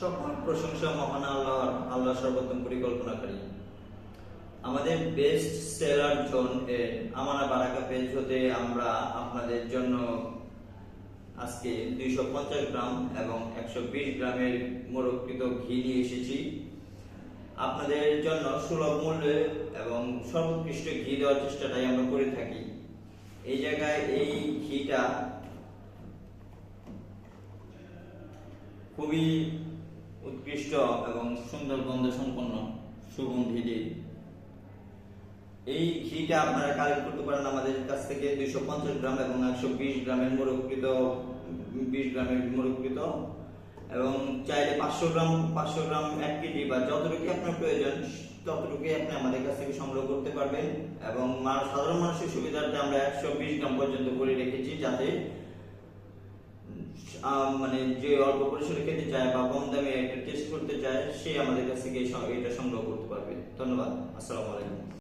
সকল প্রশংসা মহান আল্লাহর। আল্লাহ সর্বোত্তম পরিকল্পনাকারী। আমাদের বেস্ট সেলার জোন এর আমানা বারাকা পেজ হতে আমরা আপনাদের জন্য আজকে 250 গ্রাম এবং 120 গ্রামের মোরগকৃত ঘি নিয়ে এসেছি। আপনাদের জন্য সুলভ মূল্যে এবং সর্বোৎকৃষ্ট ঘি দেওয়ার চেষ্টাটাই আমরা করে থাকি। এই জায়গায় এই ঘিটা খুবই উৎকৃষ্ট এবং সুন্দর গন্ধ সম্পন্ন সুগন্ধি দিয়ে। এই ঘিটা আপনারা কালেক্ট করতে পারেন আমাদের কাছ থেকে 250 গ্রাম এবং 120 গ্রামের মোরগকৃত 20 গ্রামের মোরগকৃত, এবং চাইলে 500 গ্রাম 1 কেজি বা যতটুকু আপনার প্রয়োজন ততটুকুই আপনি আমাদের কাছ থেকে সংগ্রহ করতে পারবেন। এবং সাধারণ মানুষের সুবিধার্থে আমরা 120 গ্রাম পর্যন্ত করে রেখেছি, যাতে মানে যে অল্প পরিসরে খেতে চায় বা কম দামে একটা টেস্ট করতে চায় সে আমাদের কাছ থেকে এটা সংগ্রহ করতে পারবে। ধন্যবাদ। আসসালামু আলাইকুম।